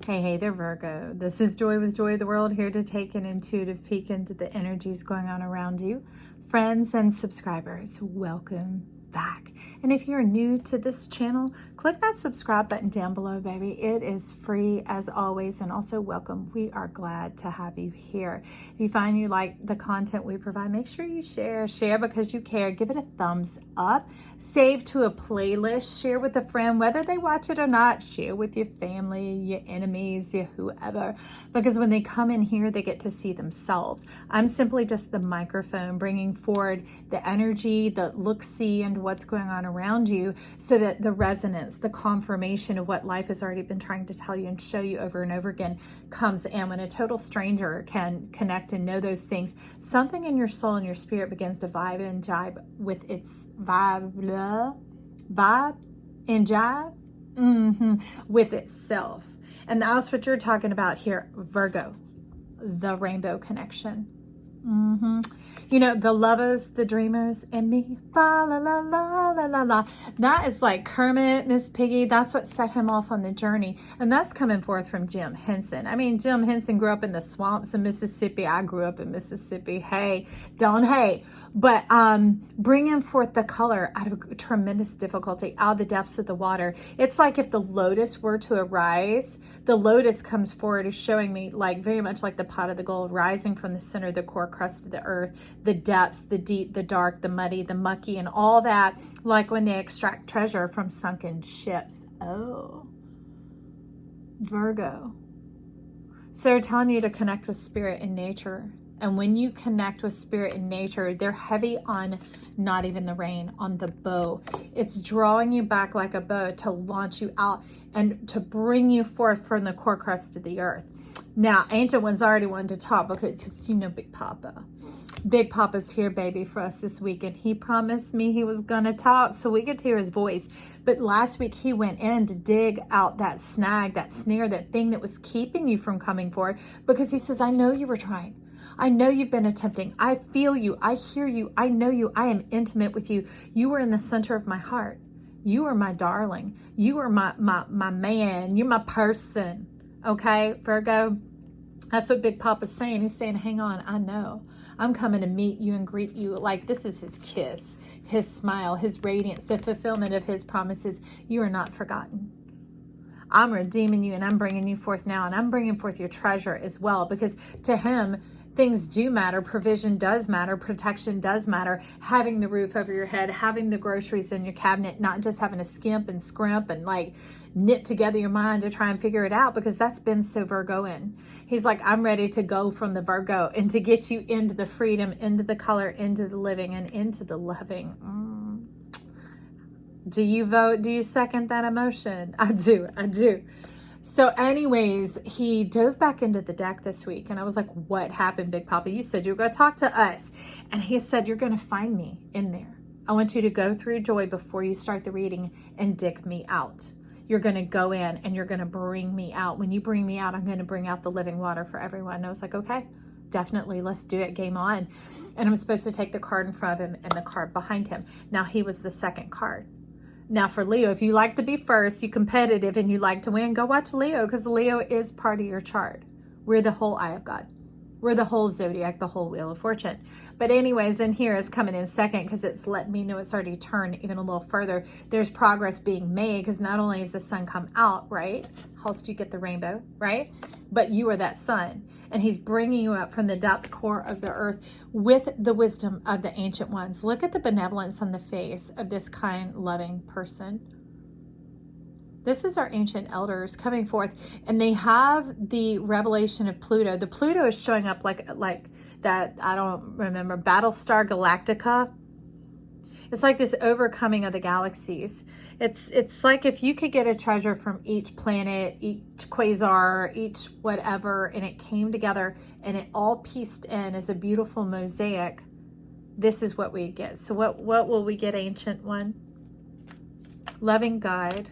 Hey there, Virgo. This is Joy with Joy of the World, here to take an intuitive peek into the energies going on around you. Friends and subscribers, welcome back. And if you're new to this channel, click that subscribe button down below, baby. It is free as always, and also welcome. We are glad to have you here. If you find you like the content we provide, make sure you share because you care. Give it a thumbs up, save to a playlist, share with a friend, whether they watch it or not, share with your family, your enemies, your whoever, because when they come in here, they get to see themselves. I'm simply just the microphone bringing forward the energy, the look-see, and what's going on around you, so that the resonance, the confirmation of what life has already been trying to tell you and show you over and over again comes in. When a total stranger can connect and know those things, something in your soul and your spirit begins to vibe and jibe with its vibe and jive with itself. And that's what you're talking about here, Virgo, the rainbow connection. You know, the lovers, the dreamers, and me. La la la la la la la. That is like Kermit, Miss Piggy. That's what set him off on the journey. And that's coming forth from Jim Henson. I mean, Jim Henson grew up in the swamps of Mississippi. I grew up in Mississippi. Hey, don't hate. But bringing forth the color out of tremendous difficulty, out of the depths of the water. It's like if the lotus were to arise, the lotus comes forward is showing me like very much like the pot of the gold rising from the center, the core crust of the earth, the depths, the deep, the dark, the muddy, the mucky, and all that, like when they extract treasure from sunken ships. Oh, Virgo. So they're telling you to connect with spirit and nature. And when you connect with spirit and nature, they're heavy on not even the rain, on the bow. It's drawing you back like a bow to launch you out and to bring you forth from the core crust of the earth. Now, Ancient One's already wanted to talk because you know Big Papa. Big Papa's here, baby, for us this week, and he promised me he was going to talk so we could hear his voice. But last week he went in to dig out that snag, that snare, that thing that was keeping you from coming forward, because he says, I know you were trying. I know you've been attempting. I feel you. I hear you. I know you. I am intimate with you. You are in the center of my heart. You are my darling. You are my man. You're my person. Okay, Virgo? That's what Big Papa's saying. He's saying, hang on, I know. I'm coming to meet you and greet you. Like this is his kiss, his smile, his radiance, the fulfillment of his promises. You are not forgotten. I'm redeeming you and I'm bringing you forth now. And I'm bringing forth your treasure as well, because to him, things do matter. Provision does matter. Protection does matter. Having the roof over your head, having the groceries in your cabinet, not just having to skimp and scrimp and like knit together your mind to try and figure it out, because that's been so Virgoan. He's like, I'm ready to go from the Virgo and to get you into the freedom, into the color, into the living, and into the loving. Do you vote? Do you second that emotion? I do. So anyways, he dove back into the deck this week, and I was like, what happened, Big Papa? You said you were going to talk to us. And he said, you're going to find me in there. I want you to go through Joy before you start the reading and dig me out. You're going to go in and you're going to bring me out. When you bring me out, I'm going to bring out the living water for everyone. And I was like, okay, definitely. Let's do it. Game on. And I'm supposed to take the card in front of him and the card behind him. Now he was the second card. Now for Leo, if you like to be first, you're competitive and you like to win, go watch Leo, because Leo is part of your chart. We're the whole eye of God. We're the whole zodiac, the whole wheel of fortune. But anyways, in here is coming in second because it's letting me know it's already turned even a little further. There's progress being made, because not only is the sun come out, right? How else do you get the rainbow, right? But you are that sun. And he's bringing you up from the depth core of the earth with the wisdom of the ancient ones. Look at the benevolence on the face of this kind, loving person. This is our ancient elders coming forth, and they have the revelation of Pluto. The Pluto is showing up like that, I don't remember, Battlestar Galactica. It's like this overcoming of the galaxies. It's like if you could get a treasure from each planet, each quasar, each whatever, and it came together and it all pieced in as a beautiful mosaic. This is what we get. So what will we get, Ancient One? Loving guide.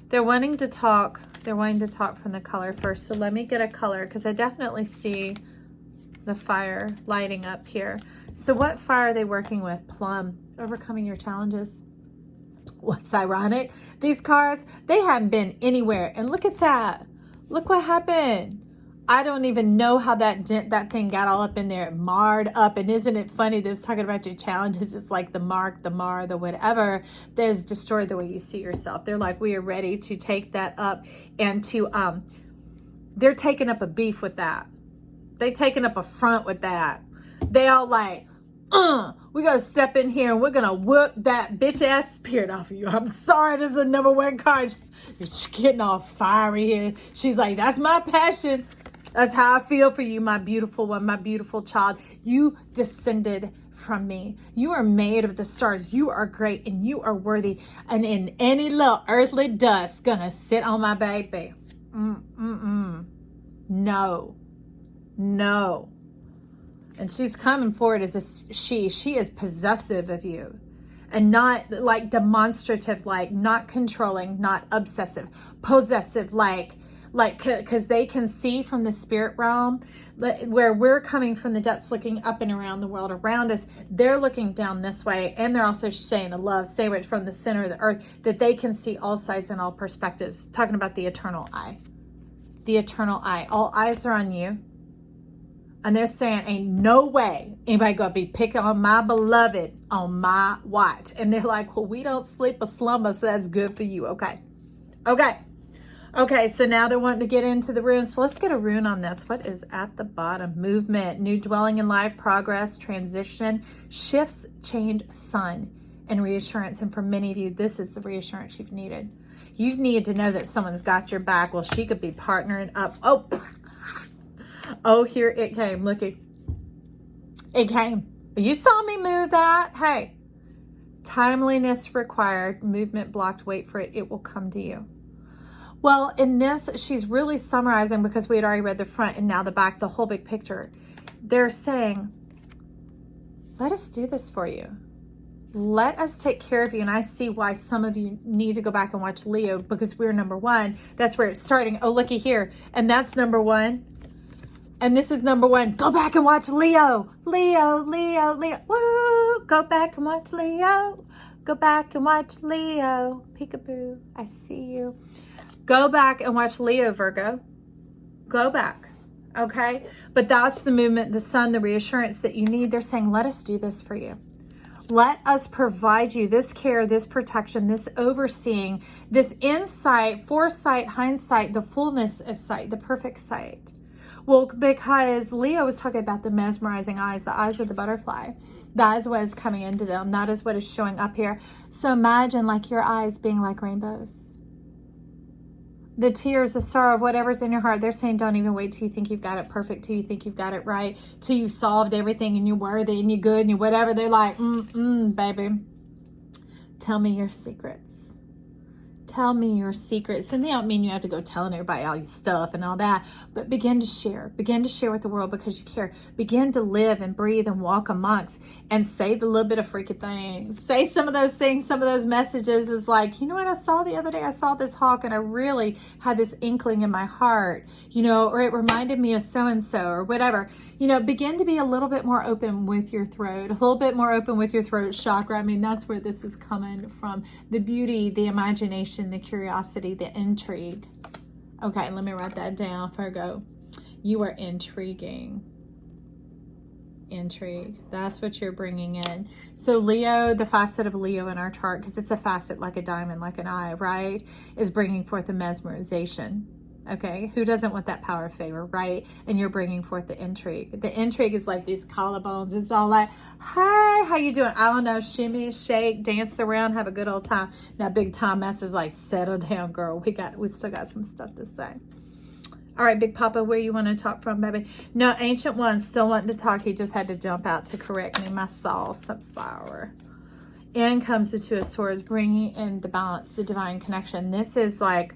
They're wanting to talk from the color first. So let me get a color, because I definitely see the fire lighting up here. So what fire are they working with? Plum. Overcoming your challenges. What's ironic? These cards, they haven't been anywhere. And look at that. Look what happened. I don't even know how that thing got all up in there, marred up. And isn't it funny this talking about your challenges? It's like the mark, the mar, the whatever that has destroyed the way you see yourself. They're like, we are ready to take that up and to, they're taking up a beef with that. They taking up a front with that. They all like, we gotta step in here and we're gonna whoop that bitch ass spirit off of you. I'm sorry, this is the number one card. She's getting all fiery here. She's like, that's my passion. That's how I feel for you, my beautiful one, my beautiful child. You descended from me. You are made of the stars. You are great and you are worthy. And in any little earthly dust gonna sit on my baby. No. And she's coming forward as a she. She is possessive of you. And not like demonstrative, like not controlling, not obsessive, possessive, like because they can see from the spirit realm where we're coming from the depths, looking up and around the world around us. They're looking down this way, and they're also saying a love sandwich from the center of the earth that they can see all sides and all perspectives. Talking about the eternal eye. The eternal eye. All eyes are on you. And they're saying, ain't no way anybody gonna be picking on my beloved on my watch. And they're like, well, we don't sleep or slumber, so that's good for you. Okay, so now they're wanting to get into the runes. So let's get a rune on this. What is at the bottom? Movement, new dwelling in life, progress, transition, shifts, change, sun, and reassurance. And for many of you, this is the reassurance you've needed. You've needed to know that someone's got your back. Well, she could be partnering up. Oh, here it came. Look, it came. You saw me move that. Hey, timeliness required, movement blocked. Wait for it. It will come to you. Well, in this, she's really summarizing because we had already read the front and now the back, the whole big picture. They're saying, let us do this for you. Let us take care of you. And I see why some of you need to go back and watch Leo because we're number one. That's where it's starting. Oh, looky here. And that's number one. And this is number one. Go back and watch Leo. Leo. Woo! Go back and watch Leo. Go back and watch Leo. Peekaboo. I see you. Go back and watch Leo, Virgo. Go back. Okay? But that's the movement, the sun, the reassurance that you need. They're saying, let us do this for you. Let us provide you this care, this protection, this overseeing, this insight, foresight, hindsight, the fullness of sight, the perfect sight. Well, because Leo was talking about the mesmerizing eyes, the eyes of the butterfly. That is what is coming into them. That is what is showing up here. So imagine like your eyes being like rainbows. The tears, the sorrow, whatever's in your heart, they're saying don't even wait till you think you've got it perfect, till you think you've got it right, till you've solved everything and you're worthy and you're good and you're whatever. They're like, baby, tell me your secrets. Tell me your secrets. And they don't mean you have to go telling everybody all your stuff and all that, but begin to share with the world because you care. Begin to live and breathe and walk amongst and say the little bit of freaking things. Say some of those things, some of those messages is like, you know what I saw the other day? I saw this hawk and I really had this inkling in my heart, or it reminded me of so-and-so or whatever. Begin to be a little bit more open with your throat, a little bit more open with your throat chakra. I mean, that's where this is coming from. The beauty, the imagination, the curiosity, the intrigue. Okay, let me write that down, Virgo. You are intriguing. Intrigue. That's what you're bringing in. So Leo, the facet of Leo in our chart, because it's a facet like a diamond, like an eye, right, is bringing forth the mesmerization. Okay, who doesn't want that power of favor, right? And you're bringing forth the intrigue. The intrigue is like these collarbones. It's all like, hi, how you doing? I don't know, shimmy, shake, dance around, have a good old time. Now, Big Tom Master's like, settle down, girl. We still got some stuff to say. All right, Big Papa, where you want to talk from, baby? No, Ancient One still wanting to talk. He just had to jump out to correct me. My sauce, I'm sorry. In comes the Two of Swords, bringing in the balance, the divine connection. This is like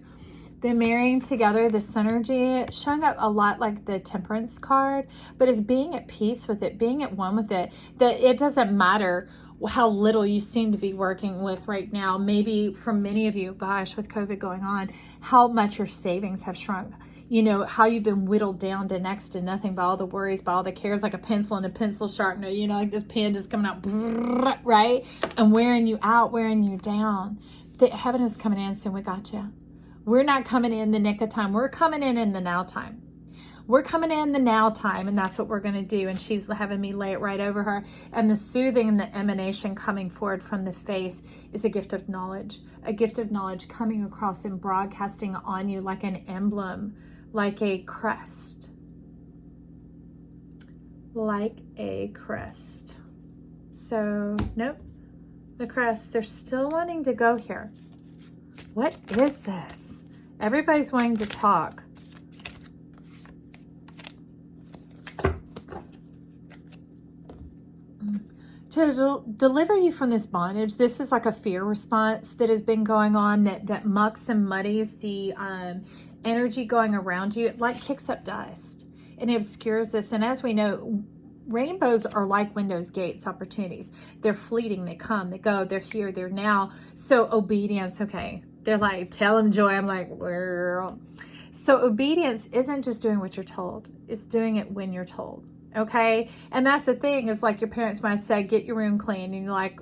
the marrying together, the synergy, showing up a lot like the Temperance card, but is being at peace with it, being at one with it, that it doesn't matter how little you seem to be working with right now. Maybe for many of you, gosh, with COVID going on, how much your savings have shrunk. How you've been whittled down to next to nothing by all the worries, by all the cares, like a pencil and a pencil sharpener, like this pen just coming out, right? And wearing you out, wearing you down. Heaven is coming in saying, we got you. We're not coming in the nick of time. We're coming in the now time. We're coming in the now time, and that's what we're going to do. And she's having me lay it right over her. And the soothing and the emanation coming forward from the face is a gift of knowledge coming across and broadcasting on you like an emblem, like a crest. Like a crest. So, nope. The crest, they're still wanting to go here. What is this? Everybody's wanting to talk. To deliver you from this bondage, this is like a fear response that has been going on that mucks and muddies the energy going around you. It like kicks up dust and it obscures this. And as we know, rainbows are like windows, gates, opportunities. They're fleeting, they come, they go, they're here, they're now. So obedience, okay. They're like, tell them joy. I'm like, well. So obedience isn't just doing what you're told. It's doing it when you're told. Okay. And that's the thing, is like your parents might say, get your room clean. And you're like,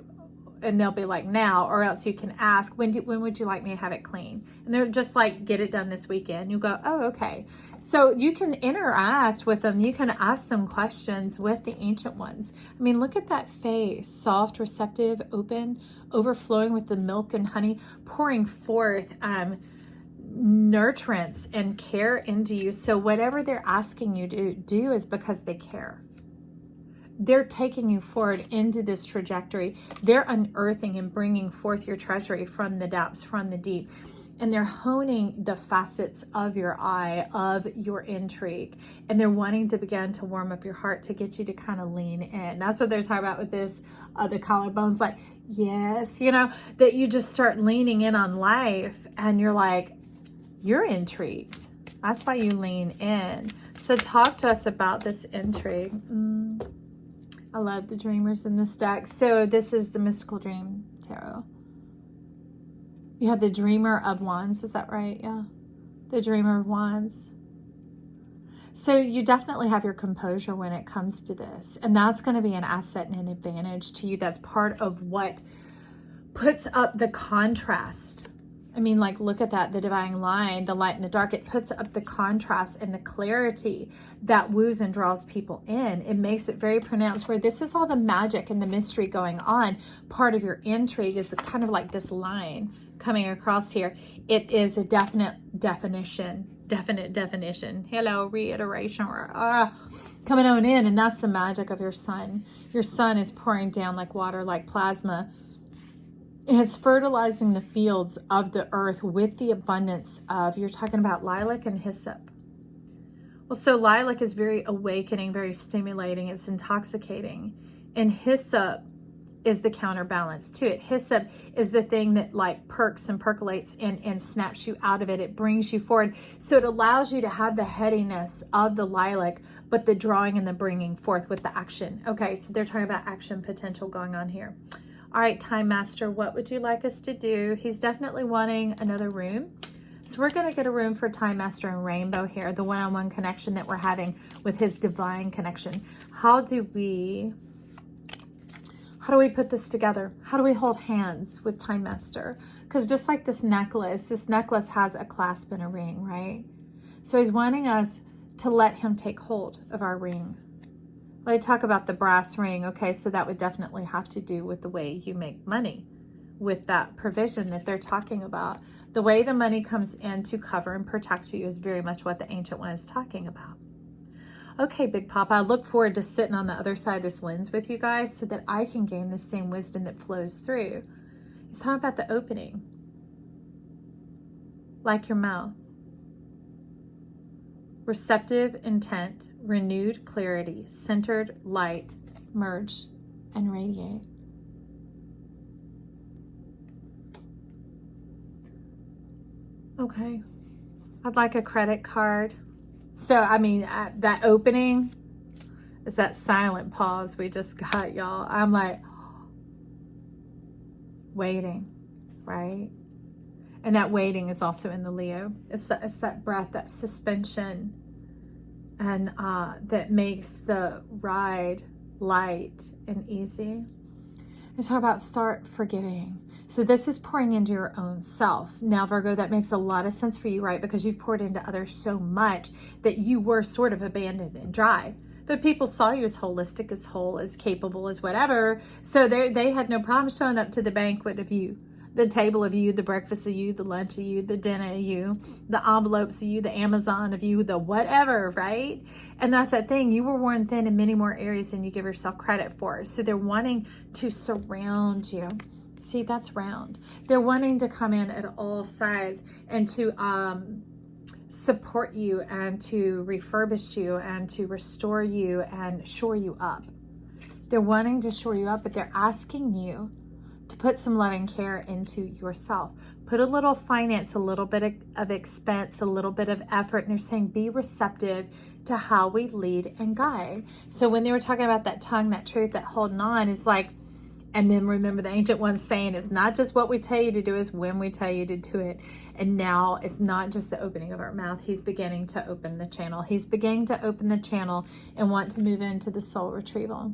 and they'll be like, now, or else you can ask, when would you like me to have it clean? And they're just like, get it done this weekend. You go, oh, okay. So you can interact with them. You can ask them questions with the ancient ones. I mean, look at that face, soft, receptive, open, overflowing with the milk and honey, pouring forth, nurturance and care into you. So whatever they're asking you to do is because they care. They're taking you forward into this trajectory. They're unearthing and bringing forth your treasury from the depths, from the deep. And they're honing the facets of your eye, of your intrigue. And they're wanting to begin to warm up your heart to get you to kind of lean in. That's what they're talking about with this, the collarbones. Like, yes, you know, that you just start leaning in on life and you're like, you're intrigued. That's why you lean in. So talk to us about this intrigue. I love the dreamers in this deck. So this is the Mystical Dream Tarot. You have the Dreamer of Wands. Is that right? Yeah. The Dreamer of Wands. So you definitely have your composure when it comes to this. And that's going to be an asset and an advantage to you. That's part of what puts up the contrast. I mean, like, look at that, the divine line, the light and the dark. It puts up the contrast and the clarity that woos and draws people in. It makes it very pronounced, where this is all the magic and the mystery going on. Part of your intrigue is kind of like this line coming across here. It is a definite definition. Hello, reiteration. Coming on in, and that's the magic of your sun. Your sun is pouring down like water, like plasma. And it's fertilizing the fields of the earth with the abundance of, you're talking about lilac and hyssop. Well, so lilac is very awakening, very stimulating. It's intoxicating. And hyssop is the counterbalance to it. Hyssop is the thing that like perks and percolates and snaps you out of it. It brings you forward. So it allows you to have the headiness of the lilac, but the drawing and the bringing forth with the action. Okay, so they're talking about action potential going on here. All right, Time Master, what would you like us to do? He's definitely wanting another room. So we're going to get a room for Time Master and Rainbow here, the one-on-one connection that we're having with his divine connection. How do we put this together? How do we hold hands with Time Master? Because just like this necklace has a clasp and a ring, right? So he's wanting us to let him take hold of our ring. Well, I talk about the brass ring. Okay, so that would definitely have to do with the way you make money, with that provision that they're talking about. The way the money comes in to cover and protect you is very much what the Ancient One is talking about. Okay, Big Papa, I look forward to sitting on the other side of this lens with you guys so that I can gain the same wisdom that flows through. It's talking about the opening, like your mouth. Receptive intent, renewed clarity, centered light, merge and radiate. Okay, I'd like a credit card. So, I mean, that opening is that silent pause we just got, y'all. I'm like, waiting, right? And that waiting is also in the Leo. It's that breath, that suspension, and that makes the ride light and easy. It's all about start forgiving. So this is pouring into your own self. Now, Virgo, that makes a lot of sense for you, right? Because you've poured into others so much that you were sort of abandoned and dry. But people saw you as holistic, as whole, as capable, as whatever. So they had no problem showing up to the banquet of you, the table of you, the breakfast of you, the lunch of you, the dinner of you, the envelopes of you, the Amazon of you, the whatever, right? And that's that thing. You were worn thin in many more areas than you give yourself credit for. So they're wanting to surround you. See, that's round. They're wanting to come in at all sides and to support you and to refurbish you and to restore you and shore you up. They're wanting to shore you up, but they're asking you to put some loving care into yourself. Put a little finance, a little bit of expense, a little bit of effort. And they're saying, be receptive to how we lead and guide. So when they were talking about that tongue, that truth, that holding on is like, and then remember the ancient ones saying, it's not just what we tell you to do, it's when we tell you to do it. And now it's not just the opening of our mouth. He's beginning to open the channel. He's beginning to open the channel and want to move into the soul retrieval.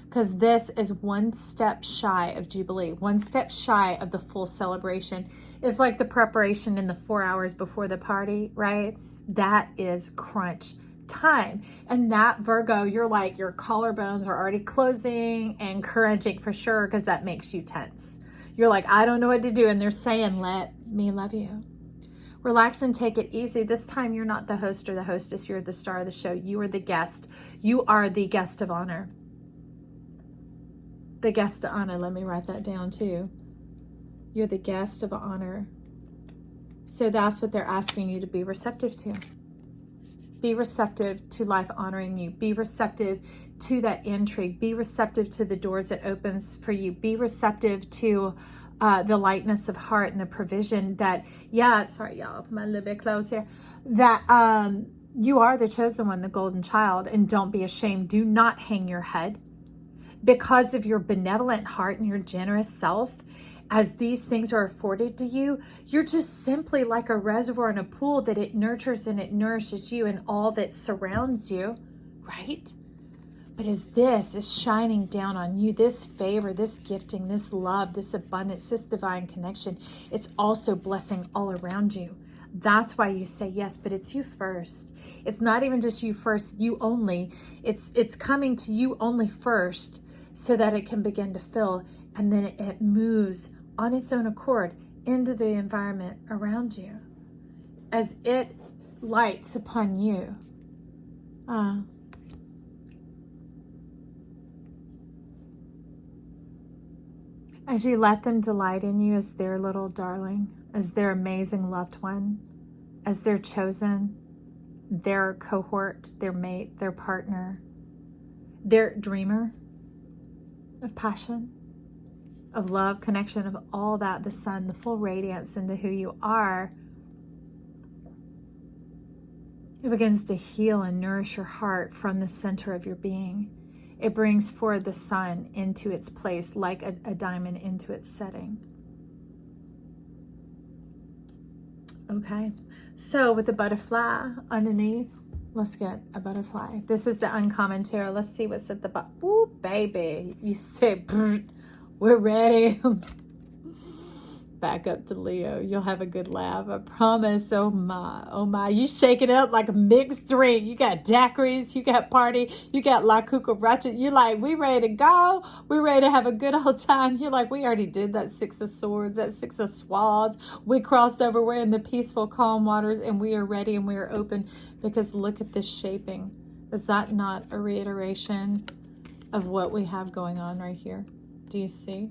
Because this is one step shy of Jubilee, one step shy of the full celebration. It's like the preparation in the 4 hours before the party, right? That is crunch time. And that, Virgo, you're like, your collarbones are already closing and crunching for sure, because that makes you tense. You're like, I don't know what to do. And they're saying, let me love you. Relax and take it easy. This time you're not the host or the hostess. You're the star of the show. You are the guest. You are the guest of honor. The guest of honor. Let me write that down too. You're the guest of honor. So that's what they're asking you to be receptive to. Be receptive to life honoring you. Be receptive to that intrigue. Be receptive to the doors it opens for you. Be receptive to the lightness of heart and the provision that, sorry y'all, my little bit close here, that you are the chosen one, the golden child, and don't be ashamed. Do not hang your head because of your benevolent heart and your generous self. As these things are afforded to you, you're just simply like a reservoir in a pool that it nurtures and it nourishes you and all that surrounds you, right? But as this is shining down on you, this favor, this gifting, this love, this abundance, this divine connection, it's also blessing all around you. That's why you say yes, but it's you first. It's not even just you first, you only. It's coming to you only first so that it can begin to fill, and then it moves on its own accord into the environment around you as it lights upon you. As you let them delight in you as their little darling, as their amazing loved one, as their chosen, their cohort, their mate, their partner, their dreamer of passion, of love, connection, of all that, the sun, the full radiance into who you are, it begins to heal and nourish your heart from the center of your being. It brings forward the sun into its place like a diamond into its setting. Okay, so with the butterfly underneath, let's get a butterfly. This is the uncommon tarot. Let's see what's at the bottom. Ooh, baby, you said, we're ready. Back up to Leo. You'll have a good laugh. I promise. Oh my. You shake it up like a mixed drink. You got daiquiris. You got party. You got La Cucaracha. You're like, we ready to go. We're ready to have a good old time. You're like, we already did that 6 of swords, that 6 of swords. We crossed over. We're in the peaceful, calm waters, and we are ready and we are open, because look at this shaping. Is that not a reiteration of what we have going on right here? Do you see?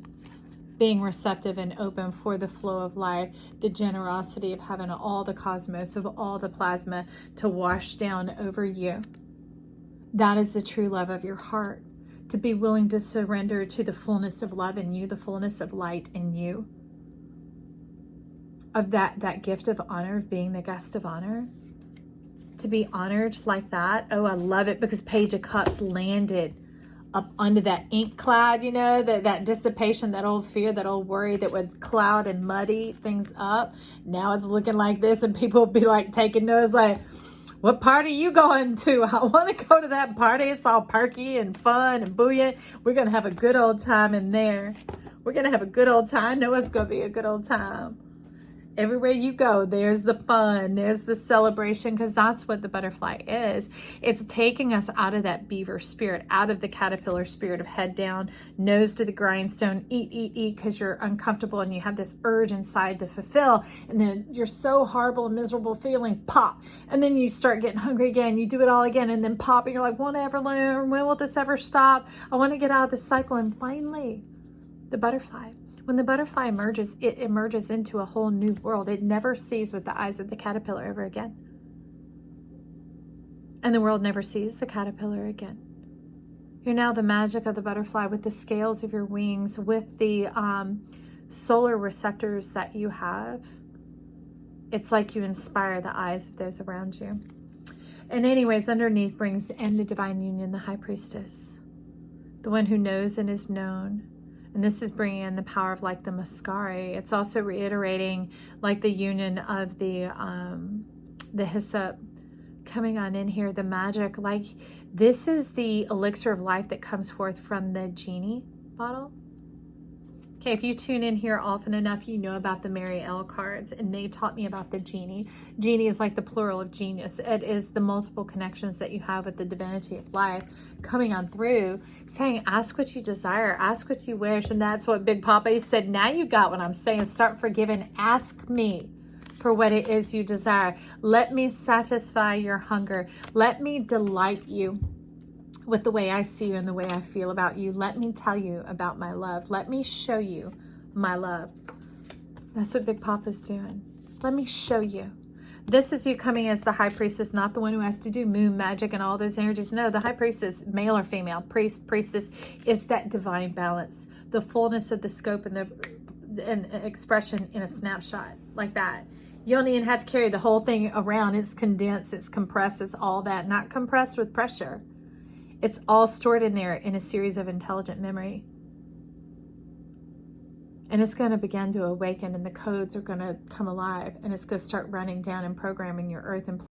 Being receptive and open for the flow of life, the generosity of having all the cosmos, of all the plasma to wash down over you. That is the true love of your heart. To be willing to surrender to the fullness of love in you, the fullness of light in you. Of that gift of honor, of being the guest of honor. To be honored like that. Oh, I love it, because Page of Cups landed up under that ink cloud, you know, that dissipation, that old fear, that old worry that would cloud and muddy things up. Now it's looking like this, and people will be like taking notes like, what party are you going to? I want to go to that party. It's all perky and fun and buoyant. We're going to have a good old time in there. We're going to have a good old time. No, it's going to be a good old time. Everywhere you go, there's the fun, there's the celebration, because that's what the butterfly is. It's taking us out of that beaver spirit, out of the caterpillar spirit of head down, nose to the grindstone, eat, because you're uncomfortable and you have this urge inside to fulfill. And then you're so horrible and miserable feeling, pop. And then you start getting hungry again. You do it all again and then pop. And you're like, won't I ever learn? When will this ever stop? I want to get out of this cycle. And finally, the butterfly. When the butterfly emerges, it emerges into a whole new world. It never sees with the eyes of the caterpillar ever again. And the world never sees the caterpillar again. You're now the magic of the butterfly with the scales of your wings, with the solar receptors that you have. It's like you inspire the eyes of those around you. And anyways, underneath brings in the divine union, the high priestess, the one who knows and is known. And this is bringing in the power of like the mascari. It's also reiterating like the union of the hyssop coming on in here, the magic. Like this is the elixir of life that comes forth from the genie bottle. Okay, if you tune in here often enough, you know about the Mary L cards, and they taught me about the genie. Genie is like the plural of genius. It is the multiple connections that you have with the divinity of life coming on through, saying, ask what you desire, ask what you wish. And that's what Big Papa said. Now you got what I'm saying. Start forgiving. Ask me for what it is you desire. Let me satisfy your hunger. Let me delight you with the way I see you and the way I feel about you. Let me tell you about my love. Let me show you my love. That's what Big Papa's doing. Let me show you. This is you coming as the high priestess, not the one who has to do moon magic and all those energies. No, the high priestess, male or female, priestess, is that divine balance, the fullness of the scope and the expression in a snapshot like that. You don't even have to carry the whole thing around. It's condensed, it's compressed, it's all that, not compressed with pressure. It's all stored in there in a series of intelligent memory. And it's going to begin to awaken, and the codes are going to come alive, and it's going to start running down and programming your earth and